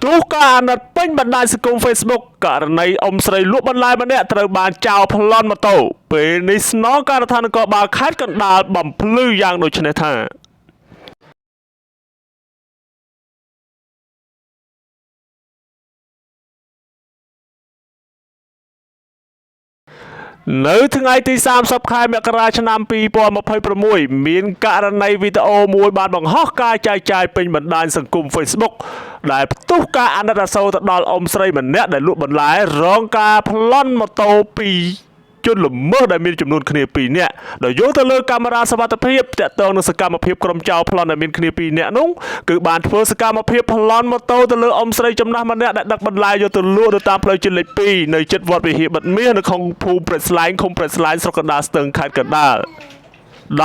ទូការអាណិតពេញបណ្ដាញសង្គម Facebook ករណីអ៊ំស្រីលក់បន្លែម្នាក់ត្រូវបានចោរប្លន់ម៉ូតូពេលនេះស្នងការដ្ឋាននគរបាលខេត្តកណ្ដាលបំភ្លឺយ៉ាងដូចនេះថានៅថ្ងៃទី30ខែមករាឆ្នាំ2026មានករណីវីដេអូមួយបានបង្ហោះការចែកចាយពេញបណ្ដាញសង្គម Facebook ដែលផ្ទុះការអាណិតអាសូរទៅដល់អ៊ំស្រីម្នាក់ដែលលក់បន្លែរងការប្លន់ម៉ូតូពីជនល្មើសដែលមានចំនួនគ្នា2នាក់ដោយយកទៅលើកាមេរ៉ាសវត្ថិភាពតាក់ទងនឹងសកម្មភាពក្រុមចោរប្លន់ដែលមានគ្នា2នាក់នោះគឺបានធ្វើសកម្មភាពប្លន់ម៉ូតូទៅលើអ៊ំស្រីចំណាស់ម្នាក់ដែលដឹកបន្លែយកទៅលក់នៅតាមផ្លូវជាតិលេខ2នៅជិតវត្តវិហារបិទមាសនៅក្នុងភូមិព្រែកស្លែងឃុំព្រែកស្លែងស្រុកកណ្ដាលស្ទឹងខេត្តកណ្ដាល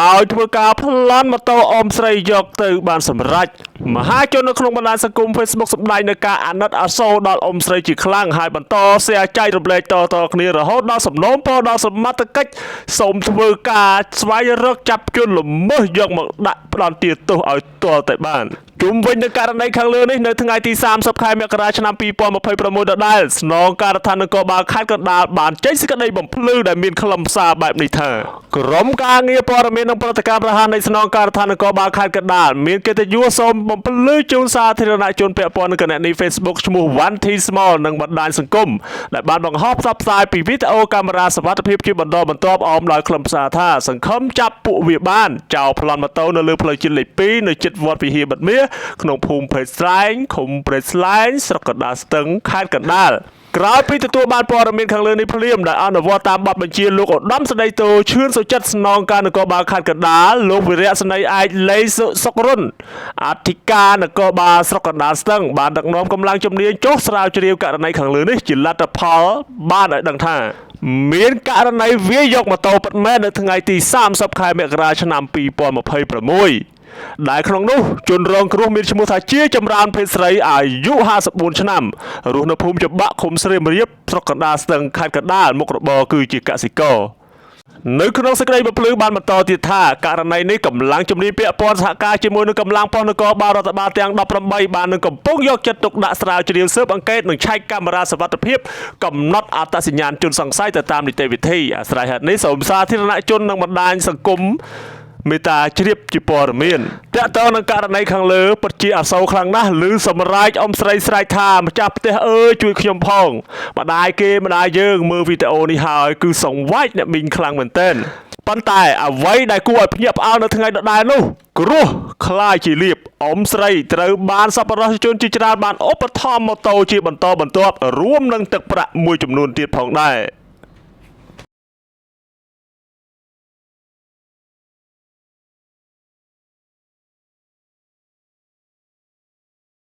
ដោយធ្វើការប្លន់ម៉ូតូអ៊ំស្រីយកទៅបានសម្រេចមហាជននៅក្នុងបណ្ដាញសង្គម Facebook សម្ដែងនៅការអាណិតអាសូរដល់អ៊ំស្រីជាខ្លាំងហើយបន្តแชร์ចែករំលែកតគ្នារហូតដល់សំណូមពរដល់សមត្ថកិច្ចសូមធ្វើការស្វែងរកចាប់ជនល្មើសយកមកដាក់ផ្ដន្ទាទោសឲ្យទាល់តែបានជុំវិញនឹងករណីខាងលើនេះនៅថ្ងៃទី30ខែមករាឆ្នាំ2026ដដែលស្នងការដ្ឋាននគរបាលខេត្តកណ្ដាលបានចេញសេចក្តីបំភ្លឺដែលមានខ្លឹមសារបែបនេះថាក្រុមការងារព័ត៌មាននិងប្រតិកម្មរហ័សនៃស្នងការដ្ឋាននគរបាលខេត្តកណ្ដាលមានកិត្តិយសសូមបំភ្លឺជូនសាធារណជនពាក់ព័ន្ធនឹងគណនី Facebook ឈ្មោះ One T Small និងបណ្ដាញសង្គមដែលបានបង្ហោះផ្សព្វផ្សាយពីវីដេអូកាមេរ៉ាសវត្ថិភាពជាបន្តបន្ទាប់អមដោយខ្លឹមសារថាសង្ឃឹមចាប់ពួកវាបានចោរប្លន់ម៉ូតូនៅលើផ្លូវជាតិលេខ2នៅជិតវត្តវិហារបិទមាសក្នុងភូមិព្រែកស្លែងឃុំព្រែកស្លែងស្រុកកណ្ដាលស្ទឹងខេត្តកណ្ដាលក្រោយពីទទួលបានព័ត៌មានខាងលើនេះភ្លាមដែលអនុវត្តតាមបទបញ្ជាលោកឧត្តមស្ដីតូឈឿនសុចិត្តស្នងការនគរបាលខេត្តកណ្ដាលលោកវីរៈស្នេហ៍ឯកលេងសុករុនអធិការនគរបាលស្រុកកណ្ដាលស្ទឹងបានដឹកនាំកម្លាំងជំនាញចុះស្រាវជ្រាវករណីខាងលើនេះជាលទ្ធផលបានឲ្យដឹងថាមានករណីវាយយកម៉ូតូពិតមែននៅថ្ងៃទី30ខែមករាឆ្នាំ2026ដែលក្នុងនោះជនរងគ្រោះមានឈ្មោះថាជាចម្រើនភេទស្រីអាយុ54ឆ្នាំរស់នៅភូមិចំបាក់ឃុំស្រៀមរៀបស្រុកកណ្ដាលស្ទឹងខេត្តកណ្ដាលមុខរបរគឺជាកសិករនៅក្នុងសេចក្តីបំភ្លឺបានបន្តទៀតថាករណីនេះកម្លាំងជំនាញពាក់ព័ន្ធសហការជាមួយនឹងកម្លាំងប៉ុស្តិ៍នគរបាលរដ្ឋបាលទាំង18បាននឹងកំពុងយកចិត្តទុកដាក់ស្រាវជ្រាវស៊ើបអង្កេតនិងឆែកកាមេរ៉ាសវត្ថិភាពកំណត់អត្តសញ្ញាណជនសង្ស័យទៅតាមនីតិវិធីអាស្រ័យហេតុនេះសូមសាធារណជននិងបណ្ដាញសង្គមមេតាជ្រាបជាព័ត៌មានតើតើនឹងករណីខាងលើពិតជាអាសូរខ្លាំងណាស់ឬសម្រែកអ៊ំស្រីស្រែកថាម្ចាស់ផ្ទះអើយជួយខ្ញុំផងម្ដាយគេម្ដាយយើងមើលវីដេអូនេះហើយគឺសង្វាចអ្នកមីងខ្លាំងមែនទែនប៉ុន្តែអ្វីដែលគួរឲ្យភ្ញាក់ផ្អើលនៅថ្ងៃដដែលនោះគ្រោះខ្លាយជាលៀបអ៊ំស្រីត្រូវបានសប្បុរសជនជាច្រើនបានឧបត្ថម្ភម៉ូតូជាបន្តបន្ទាប់រួមនឹងទឹកប្រាក់មួយចំនួនទៀតផងដែរ